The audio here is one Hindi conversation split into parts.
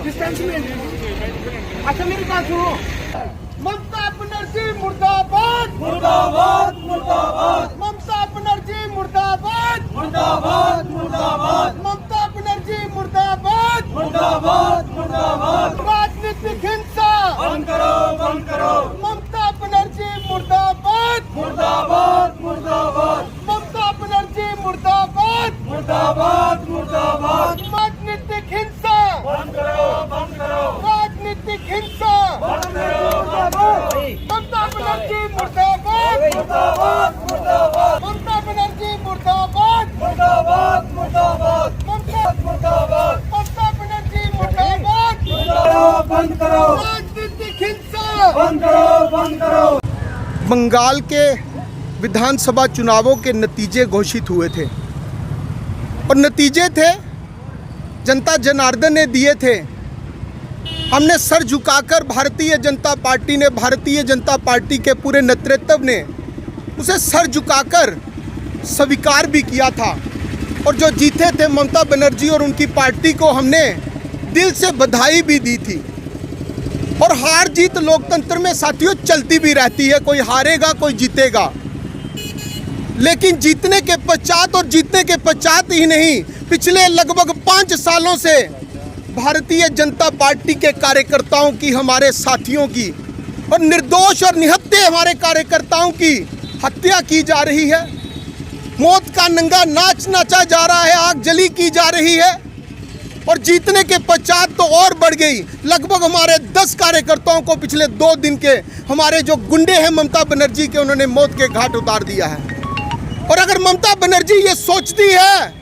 अच्छा मेरी बात सुनो। ममता बनर्जी मुर्दाबाद मुर्दाबाद मुर्दाबाद। ममता बनर्जी मुर्दाबाद मुर्दाबाद मुर्दाबाद। ममता बनर्जी मुर्दाबाद मुर्दाबाद मुर्दाबाद। राजनीतिक हिंसा बंद करो बंद करो। ममता बनर्जी मुर्दाबाद मुर्दाबाद मुर्दाबाद। ममता बनर्जी मुर्दाबाद मुर्दाबाद मुर्दाबाद। राजनीतिक हिंसा बंद करो बंद करो। राजनीतिक हिंसा बंद करो बंद करो। ममता बनर्जी मुर्दाबाद मुर्दाबाद मुर्दाबाद। ममता बनर्जी मुर्दाबाद मुर्दाबाद मुर्दाबाद। ममता मुर्दाबाद। ममता बनर्जी मुर्दाबाद मुर्दाबाद। बंद करो राजनीतिक हिंसा बंद करो बंद करो। बंगाल के विधानसभा चुनावों के नतीजे घोषित हुए थे और नतीजे थे जनता जनार्दन ने दिए थे। हमने सर झुकाकर भारतीय जनता पार्टी के पूरे नेतृत्व ने उसे सर झुकाकर स्वीकार भी किया था और जो जीते थे ममता बनर्जी और उनकी पार्टी को हमने दिल से बधाई भी दी थी। और हार जीत लोकतंत्र में साथियों चलती भी रहती है, कोई हारेगा कोई जीतेगा, लेकिन जीतने के पश्चात ही नहीं, पिछले लगभग 5 सालों से भारतीय जनता पार्टी के कार्यकर्ताओं की, हमारे साथियों की और निर्दोष और निहत्थे हमारे कार्यकर्ताओं की हत्या की जा रही है। मौत का नंगा नाच नाचा जा रहा है, आग जली की जा रही है और जीतने के पश्चात तो और बढ़ गई। लगभग हमारे 10 कार्यकर्ताओं को पिछले 2 दिन के हमारे जो गुंडे हैं ममता बनर्जी के, उन्होंने मौत के घाट उतार दिया है। और अगर ममता बनर्जी ये सोचती है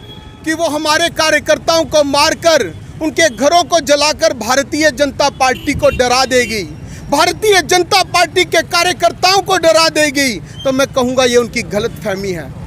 कि वो हमारे कार्यकर्ताओं को मारकर, उनके घरों को जलाकर भारतीय जनता पार्टी को डरा देगी, भारतीय जनता पार्टी के कार्यकर्ताओं को डरा देगी, तो मैं कहूँगा ये उनकी गलतफहमी है।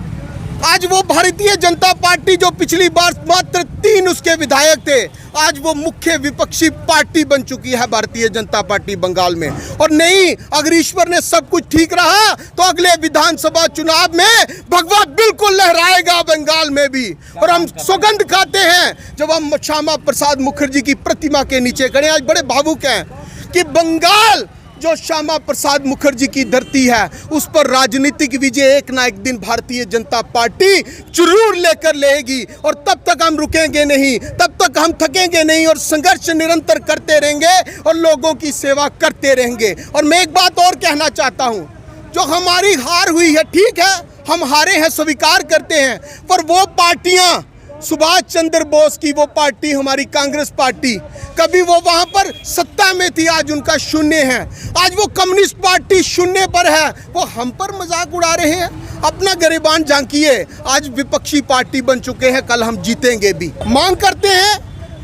आज वो भारतीय जनता पार्टी जो पिछली बार मात्र 3 उसके विधायक थे, आज वो मुख्य विपक्षी पार्टी बन चुकी है भारतीय जनता पार्टी बंगाल में। और नहीं, अगर ईश्वर ने सब कुछ ठीक रहा तो अगले विधानसभा चुनाव में भगवा बिल्कुल लहराएगा बंगाल में भी। और हम सौगंध खाते हैं जब हम श्यामा प्रसाद मुखर्जी की प्रतिमा के नीचे खड़े, आज बड़े भावुक हैं कि बंगाल जो श्यामा प्रसाद मुखर्जी की धरती है उस पर राजनीतिक विजय एक ना एक दिन भारतीय जनता पार्टी जरूर लेकर लेगी। और तब तक हम रुकेंगे नहीं, तब तक हम थकेंगे नहीं और संघर्ष निरंतर करते रहेंगे और लोगों की सेवा करते रहेंगे। और मैं एक बात और कहना चाहता हूं, जो हमारी हार हुई है, ठीक है हम हारे हैं, स्वीकार करते हैं, पर वो पार्टियां, सुभाष चंद्र बोस की वो पार्टी, हमारी कांग्रेस पार्टी, कभी वो वहां पर सत्ता में थी, आज उनका शून्य है। आज वो कम्युनिस्ट पार्टी शून्य पर है, वो हम पर मजाक उड़ा रहे हैं। अपना गरिबान झांकिए, आज विपक्षी पार्टी बन चुके हैं, कल हम जीतेंगे भी। मांग करते हैं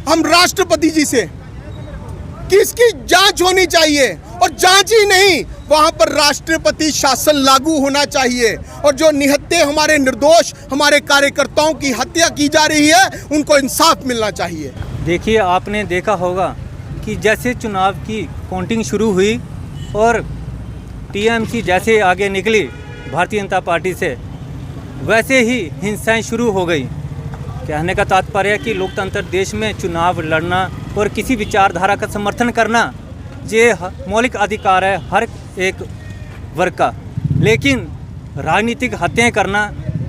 हम राष्ट्रपति जी से कि इसकी जांच होनी चाहिए और जांच ही नहीं, वहां पर राष्ट्रपति शासन लागू होना चाहिए और जो निहत्थे हमारे निर्दोष हमारे कार्यकर्ताओं की हत्या की जा रही है उनको इंसाफ मिलना चाहिए। देखिए, आपने देखा होगा कि जैसे चुनाव की काउंटिंग शुरू हुई और टीएमसी जैसे आगे निकली भारतीय जनता पार्टी से, वैसे ही हिंसाएं शुरू हो गई। कहने का तात्पर्य है कि लोकतंत्र देश में चुनाव लड़ना और किसी विचारधारा का समर्थन करना ये मौलिक अधिकार है हर एक वर्ग का, लेकिन राजनीतिक हत्याएं करना,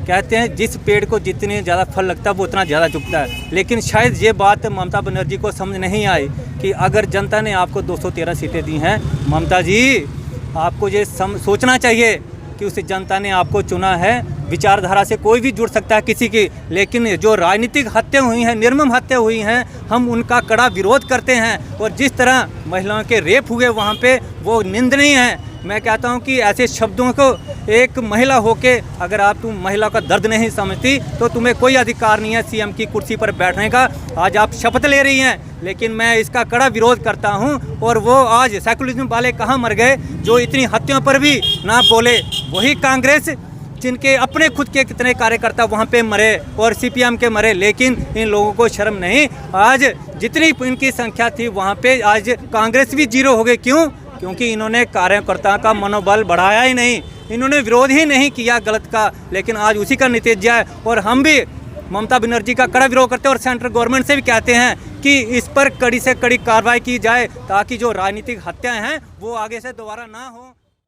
कहते हैं जिस पेड़ को जितने ज़्यादा फल लगता है वो उतना ज़्यादा चुभता है। लेकिन शायद ये बात ममता बनर्जी को समझ नहीं आई कि अगर जनता ने आपको 213 सीटें दी हैं, ममता जी आपको ये सोचना चाहिए कि उस जनता ने आपको चुना है। विचारधारा से कोई भी जुड़ सकता है किसी की, लेकिन जो राजनीतिक हत्या हुई हैं, निर्मम हत्या हुई हैं, हम उनका कड़ा विरोध करते हैं। और जिस तरह महिलाओं के रेप हुए वहाँ पे, वो निंदनीय है। मैं कहता हूँ कि ऐसे शब्दों को, एक महिला होके अगर तुम महिला का दर्द नहीं समझती तो तुम्हें कोई अधिकार नहीं है सीएम की कुर्सी पर बैठने का। आज आप शपथ ले रही हैं, लेकिन मैं इसका कड़ा विरोध करता हूं। और वो आज सेकुलरिज्म वाले कहाँ मर गए जो इतनी हत्याओं पर भी ना बोले? वही कांग्रेस जिनके अपने खुद के कितने कार्यकर्ता वहाँ पे मरे और सीपीएम के मरे, लेकिन इन लोगों को शर्म नहीं। आज जितनी इनकी संख्या थी वहाँ पे आज कांग्रेस भी 0 हो गई। क्यों? क्योंकि इन्होंने कार्यकर्ता का मनोबल बढ़ाया ही नहीं, इन्होंने विरोध ही नहीं किया गलत का। लेकिन आज उसी का नतीजा है। और हम भी ममता बनर्जी का कड़ा विरोध करते हैं और सेंट्रल गवर्नमेंट से भी कहते हैं कि इस पर कड़ी से कड़ी कार्रवाई की जाए ताकि जो राजनीतिक हत्याएं हैं वो आगे से दोबारा ना हो।